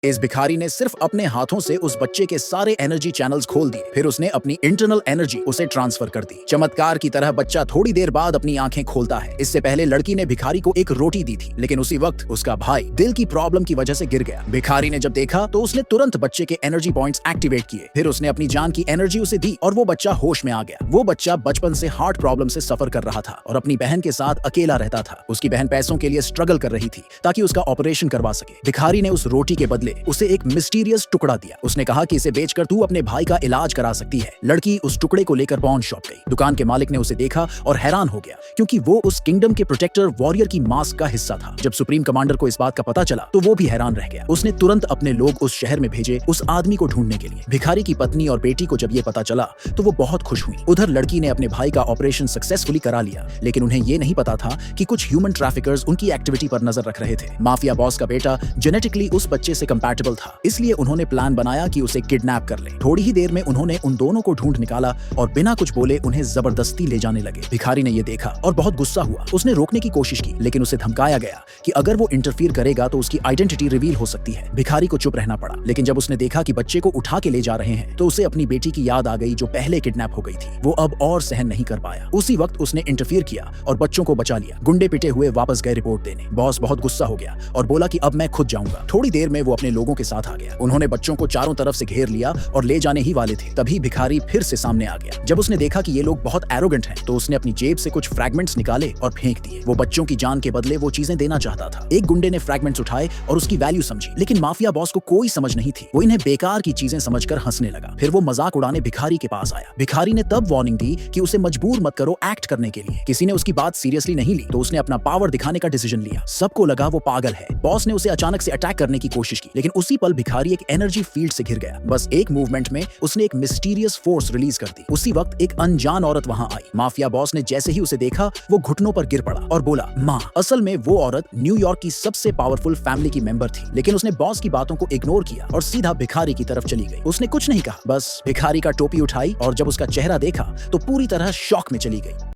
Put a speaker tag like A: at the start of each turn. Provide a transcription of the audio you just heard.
A: इस भिखारी ने सिर्फ अपने हाथों से उस बच्चे के सारे एनर्जी चैनल्स खोल दिए, फिर उसने अपनी इंटरनल एनर्जी उसे ट्रांसफर कर दी। चमत्कार की तरह बच्चा थोड़ी देर बाद अपनी आंखें खोलता है। इससे पहले लड़की ने भिखारी को एक रोटी दी थी, लेकिन उसी वक्त उसका भाई दिल की प्रॉब्लम की वजह से गिर गया। भिखारी ने जब देखा तो उसने तुरंत बच्चे के एनर्जी पॉइंट्स एक्टिवेट किए, फिर उसने अपनी जान की एनर्जी उसे दी और वो बच्चा होश में आ गया। वो बच्चा बचपन से हार्ट प्रॉब्लम से सफर कर रहा था और अपनी बहन के साथ अकेला रहता था। उसकी बहन पैसों के लिए स्ट्रगल कर रही थी ताकि उसका ऑपरेशन करवा सके। भिखारी ने उस रोटी के बदले उसे एक मिस्टीरियस टुकड़ा दिया। उसने कहा कि इसे बेचकर तू अपने भाई का इलाज करा सकती है। लड़की उस टुकड़े को लेकर पॉन शॉप गई। दुकान के मालिक ने उसे देखा और हैरान हो गया, क्योंकि वो उस किंगडम के प्रोटेक्टर वॉरियर की मास्क का हिस्सा था। जब सुप्रीम कमांडर को इस बात का पता चला तो वो भी हैरान रह गया। उसने तुरंत अपने लोग उस शहर में भेजे उस आदमी को ढूंढने के लिए। भिखारी की पत्नी और बेटी को जब ये पता चला तो वो बहुत खुश हुई। उधर लड़की ने अपने भाई का ऑपरेशन सक्सेसफुली करा लिया, लेकिन उन्हें ये नहीं पता था कि कुछ ह्यूमन ट्रैफिकर्स उनकी एक्टिविटी पर नजर रख रहे थे। माफिया बॉस का बेटा जेनेटिकली उस बच्चे से कंपैटिबल था, इसलिए उन्होंने प्लान बनाया कि उसे किडनैप कर ले। थोड़ी ही देर में उन्होंने उन दोनों को ढूंढ निकाला और बिना कुछ बोले उन्हें जबरदस्ती ले जाने लगे। भिखारी ने यह देखा और बहुत गुस्सा हुआ। उसने रोकने की कोशिश की, लेकिन उसे धमकाया गया कि अगर वो इंटरफियर करेगा तो उसकी आइडेंटिटी रिवील हो सकती है। भिखारी को चुप रहना पड़ा, लेकिन जब उसने देखा कि बच्चे को उठा के ले जा रहे हैं तो उसे अपनी बेटी की याद आ गई जो पहले किडनैप हो गई थी। वो अब और सहन नहीं कर पाया। उसी वक्त उसने इंटरफियर किया और बच्चों को बचा लिया। गुंडे पिटे हुए वापस गए रिपोर्ट देने। बॉस बहुत गुस्सा हो गया और बोला कि अब मैं खुद जाऊंगा। थोड़ी देर में वो अपने लोगों के साथ आ गया। उन्होंने बच्चों को चारों तरफ से घेर लिया और ले जाने ही वाले थे। तभी भिखारी फिर से सामने आ गया। जब उसने देखा कि ये लोग बहुत एरोगेंट हैं तो उसने अपनी जेब से कुछ फ्रैगमेंट्स निकाले और फेंक दिए। वो बच्चों की जान के बदले वो चीजें देना चाहता था। एक गुंडे ने फ्रैगमेंट्स उठाए और उसकी वैल्यू समझी, लेकिन माफिया बॉस को कोई समझ नहीं थी। वो इन्हें बेकार की चीजें समझकर हंसने लगा। फिर वो मजाक उड़ाने भिखारी के पास आया। भिखारी ने तब वार्निंग दी कि उसे मजबूर मत करो एक्ट करने के लिए। किसी ने उसकी बात सीरियसली नहीं ली तो उसने अपना पावर दिखाने का डिसीजन लिया। सबको लगा वो पागल है। बॉस ने उसे अचानक से अटैक करने की कोशिश की, लेकिन उसी पल भिखारी एक एनर्जी फील्ड से घिर गया। बस एक मूवमेंट में उसने एक मिस्टीरियस फोर्स रिलीज कर दी। उसी वक्त एक अनजान औरत वहां आई। माफिया बॉस ने जैसे ही उसे देखा वो घुटनों पर गिर पड़ा और बोला माँ। असल में वो औरत न्यूयॉर्क की सबसे पावरफुल फैमिली की मेंबर थी, लेकिन उसने बॉस की बातों को इग्नोर किया और सीधा भिखारी की तरफ चली गई। उसने कुछ नहीं कहा, बस भिखारी का टोपी उठाई और जब उसका चेहरा देखा तो पूरी तरह शॉक में चली गई।